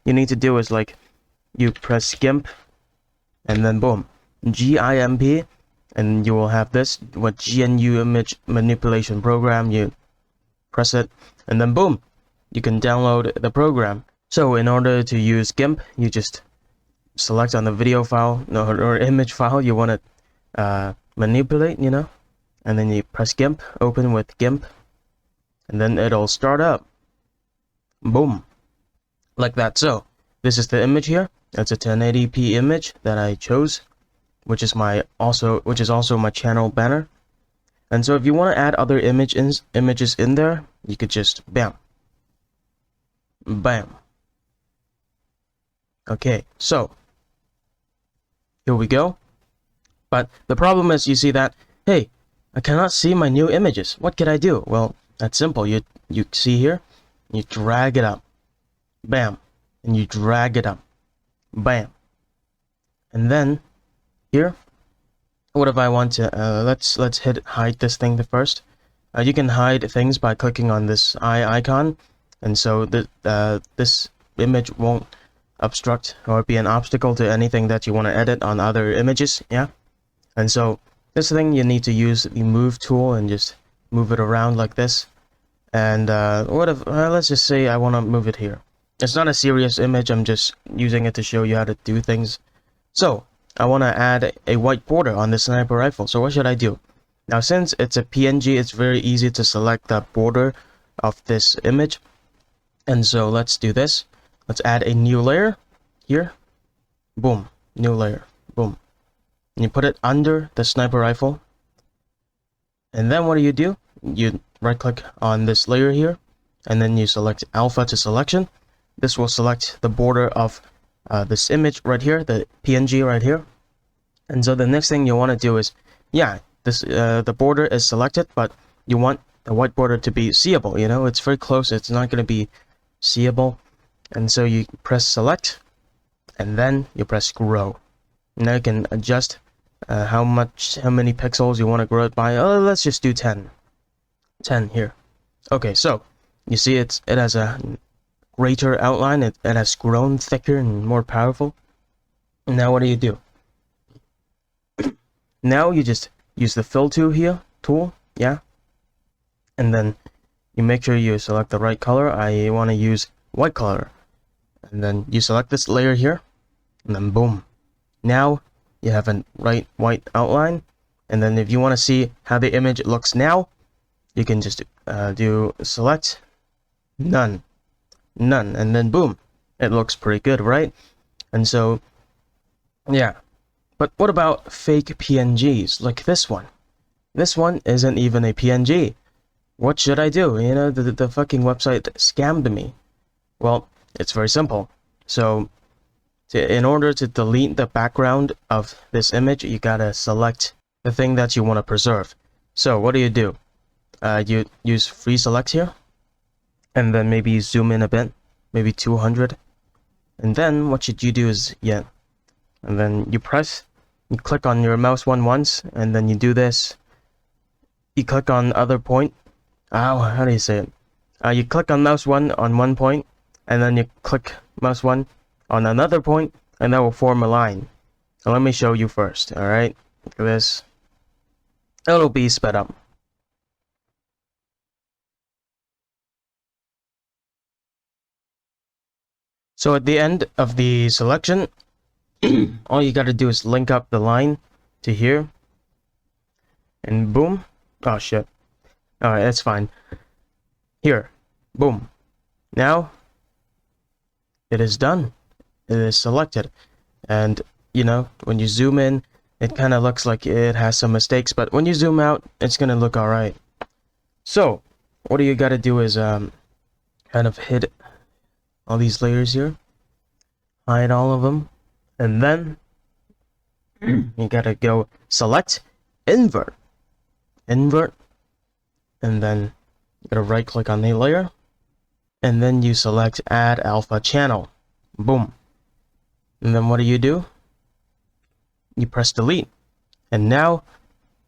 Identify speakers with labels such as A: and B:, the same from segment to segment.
A: you need to do is like you press GIMP and then boom, GIMP, and you will have this what GNU image manipulation program. You press it and then boom, you can download the program. So in order to use GIMP, you just select on the video file or image file you want to manipulate, you know, and then you press GIMP, open with GIMP, and then it'll start up. Boom, like that. So this is the image here. It's a 1080p image that I chose, which is also my channel banner. And so if you want to add other images in there, you could just bam, bam. Okay, so here we go. But the problem is, you see that, hey, I cannot see my new images. What can I do? Well, that's simple. You see here, you drag it up, bam, and you drag it up, bam. And then here, what if I want to let's hide this thing first. You can hide things by clicking on this eye icon, and so this image won't obstruct or be an obstacle to anything that you want to edit on other images. Yeah. And so this thing, you need to use the move tool and just move it around like this. And what if let's just say I want to move it here. It's not a serious image, I'm just using it to show you how to do things. So I want to add a white border on the sniper rifle. So what should I do? Now since it's a PNG, it's very easy to select the border of this image. And so let's do this. Let's add a new layer here. Boom, new layer, boom. And you put it under the sniper rifle. And then what do? You right click on this layer here, and then you select alpha to selection. This will select the border of this image right here, the PNG right here. And so the next thing you want to do is, yeah, this the border is selected, but you want the white border to be seeable. You know, it's very close, it's not going to be seeable. And so you press select, and then you press grow. Now you can adjust how many pixels you want to grow it by. Let's just do 10 here. Okay, so you see it has a greater outline. It has grown thicker and more powerful. And now what do? Now you just use the fill tool here, yeah, and then you make sure you select the right color. I want to use white color, and then you select this layer here, and then boom, now you have a white outline. And then if you want to see how the image looks now, you can just do select none, and then boom, it looks pretty good, right? And so yeah, but what about fake PNGs like this one? This one isn't even a PNG. What should I do? You know, the fucking website scammed me. Well, it's very simple. So in order to delete the background of this image, you gotta select the thing that you want to preserve. So what do? You use free select here, and then maybe zoom in a bit, maybe 200. And then what should you do is, yeah, and then you click on your mouse once, and then you do this. You click on other point. How do you say it? You click on mouse on one point, and then you click mouse on another point, and that will form a line. Now let me show you first. All right, look at this. It'll be sped up. So at the end of the selection, all you gotta do is link up the line to here, and boom. Oh shit. Alright, that's fine. Here, boom. Now it is done. It is selected. And you know, when you zoom in, it kind of looks like it has some mistakes, but when you zoom out, it's gonna look alright. So what you gotta do is kind of hide all these layers here, hide all of them, and then you gotta go select invert, and then you gotta right click on the layer, and then you select add alpha channel. Boom. And then what do? You press delete, and now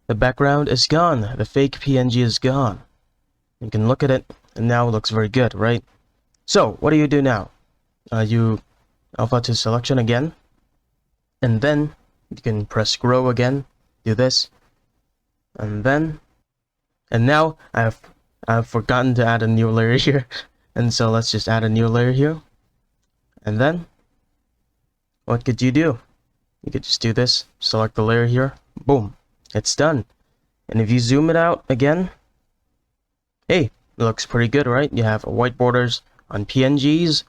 A: the background is gone. The fake PNG is gone. You can look at it, and now it looks very good, right? So what do you do now? you alpha to selection again, and then you can press grow again, do this, and now I've forgotten to add a new layer here, and so let's just add a new layer here, and then what could you do? You could just do this, select the layer here, boom, it's done. And if you zoom it out again, hey, it looks pretty good, right? You have white borders on PNGs,